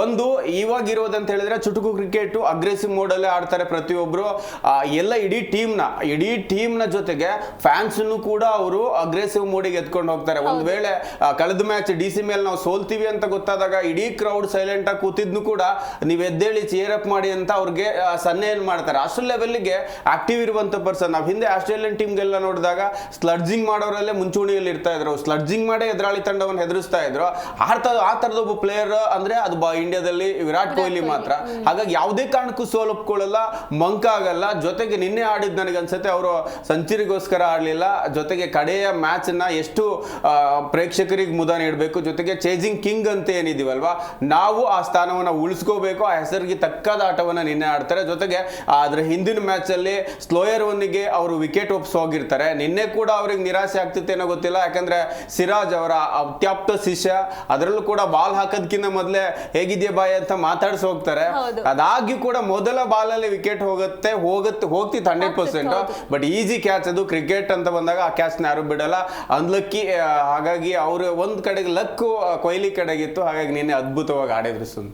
ಒಂದು ಇವಾಗಿರೋದಂತ ಹೇಳಿದ್ರೆ ಚುಟುಕು ಕ್ರಿಕೆಟ್ ಅಗ್ರೆಸಿವ್ ಮೋಡ್ ಅಲ್ಲೇ ಆಡ್ತಾರೆ ಪ್ರತಿಯೊಬ್ರು. ಎಲ್ಲ ಇಡೀ ಟೀಮ್ ನ ಜೊತೆಗೆ ಫ್ಯಾನ್ಸ್ ಕೂಡ ಅವರು ಅಗ್ರೆಸಿವ್ ಮೋಡಿಗೆ ಎತ್ಕೊಂಡು ಹೋಗ್ತಾರೆ. ಒಂದ್ ವೇಳೆ ಕಳೆದ ಮ್ಯಾಚ್ DC ಮೇಲೆ ನಾವು ಸೋಲ್ತೀವಿ ಅಂತ ಗೊತ್ತಾದಾಗ ಇಡೀ ಕ್ರೌಡ್ ಸೈಲೆಂಟ್ ಆಗಿ ಕೂತಿದ್ನು ಕೂಡ ನೀವ್ ಎದ್ದೇಳಿ ಚೇರ್ ಅಪ್ ಮಾಡಿ ಅಂತ ಅವ್ರಿಗೆ ಸನ್ನೆ ಏನ್ ಮಾಡ್ತಾರೆ. ಅಷ್ಟು ಲೆವೆಲ್ಗೆ ಆಕ್ಟಿವ್ ಇರುವಂತ ಪರ್ಸನ್. ನಾವು ಹಿಂದೆ ಆಸ್ಟ್ರೇಲಿಯನ್ ಟೀಮ್ಗೆಲ್ಲ ನೋಡಿದಾಗ ಸ್ಲಡ್ಜಿಂಗ್ ಮಾಡೋರಲ್ಲೇ ಮುಂಚೂಣಿಯಲ್ಲಿ ಇರ್ತಾ ಇದ್ರು, ಸ್ಲಡ್ಜಿಂಗ್ ಮಾಡೇ ಎದುರಾಳಿ ತಂಡವನ್ನು ಹೆದರಿಸ್ತಾ ಇದ್ರು. ಆ ತರದ ಒಬ್ಬ ಪ್ಲೇಯರ್ ಅಂದ್ರೆ ಅದು ಇಂಡಿಯಾದಲ್ಲಿ ವಿರಾಟ್ ಕೊಹ್ಲಿ ಮಾತ್ರ. ಹಾಗಾಗಿ ಯಾವುದೇ ಕಾರಣಕ್ಕೂ ಸೋಲೊಪ್ಕೊಳ್ಳಲ್ಲ, ಮಂಕ ಆಗಲ್ಲ. ಜೊತೆಗೆ ನಿನ್ನೆ ಆಡಿದ್ ನನಗೆ ಅನ್ಸುತ್ತೆ ಅವರು ಸೆಂಚುರಿಗೋಸ್ಕರ ಆಡ್ಲಿಲ್ಲ, ಜೊತೆಗೆ ಕಡೆಯ ಮ್ಯಾಚ್ ನ ಎಷ್ಟು ಪ್ರೇಕ್ಷಕರಿಗೆ ಮುದ ನೀಡಬೇಕು, ಜೊತೆಗೆ ಚೇಜಿಂಗ್ ಕಿಂಗ್ ಅಂತ ಏನಿದೀವಲ್ವಾ ನಾವು ಆ ಸ್ಥಾನವನ್ನ ಉಳಿಸ್ಕೋಬೇಕು. ಆ ಹೆಸರಿಗೆ ತಕ್ಕಾದ ಆಟವನ್ನ ನಿನ್ನೆ ಆಡ್ತಾರೆ. ಜೊತೆಗೆ ಅದ್ರ ಹಿಂದಿನ ಮ್ಯಾಚ್ ಅಲ್ಲಿ ಸ್ಲೋಯರ್ ಒನ್ನಿಗೆ ಅವರು ವಿಕೆಟ್ ಒಪ್ಪಿಸೋಗಿರ್ತಾರೆ. ನಿನ್ನೆ ಕೂಡ ಅವ್ರಿಗೆ ನಿರಾಸೆ ಆಗ್ತಿತ್ತೇನೋ ಗೊತ್ತಿಲ್ಲ, ಯಾಕಂದ್ರೆ ಸಿರಾಜ್ ಅವರ ಅತ್ಯಾಪ್ತ ಶಿಷ್ಯ, ಅದರಲ್ಲೂ ಕೂಡ ಬಾಲ್ ಹಾಕೋದಕ್ಕಿಂತ ಮೊದಲೇ ಹೇಗಿದ್ಯಾ ಬಾಯ್ ಅಂತ ಮಾತಾಡ್ಸಿ ಹೋಗ್ತಾರೆ. ಅದಾಗ್ಯೂ ಕೂಡ ಮೊದಲ ಬಾಲ್ ಅಲ್ಲಿ ವಿಕೆಟ್ ಹೋಗ್ತಿತ್ತು 100%. ಬಟ್ ಈಸಿ ಕ್ಯಾಚ್ ಅದು. ಕ್ರಿಕೆಟ್ ಅಂತ ಬಂದಾಗ ಆ ಕ್ಯಾಚ್ ನ ಯಾರು ಬಿಡಲ್ಲ. ಅನ್ಲಕ್ಕಿ. ಹಾಗಾಗಿ ಅವರು ಒಂದ್ ಕಡೆಗೆ ಲಕ್ ಕೊಹ್ಲಿ ಕಡೆಗಿತ್ತು. ಹಾಗಾಗಿ ನಿನ್ನೆ ಅದ್ಭುತವಾಗಿ ಆಡಿದ್ರು ಸುನ್.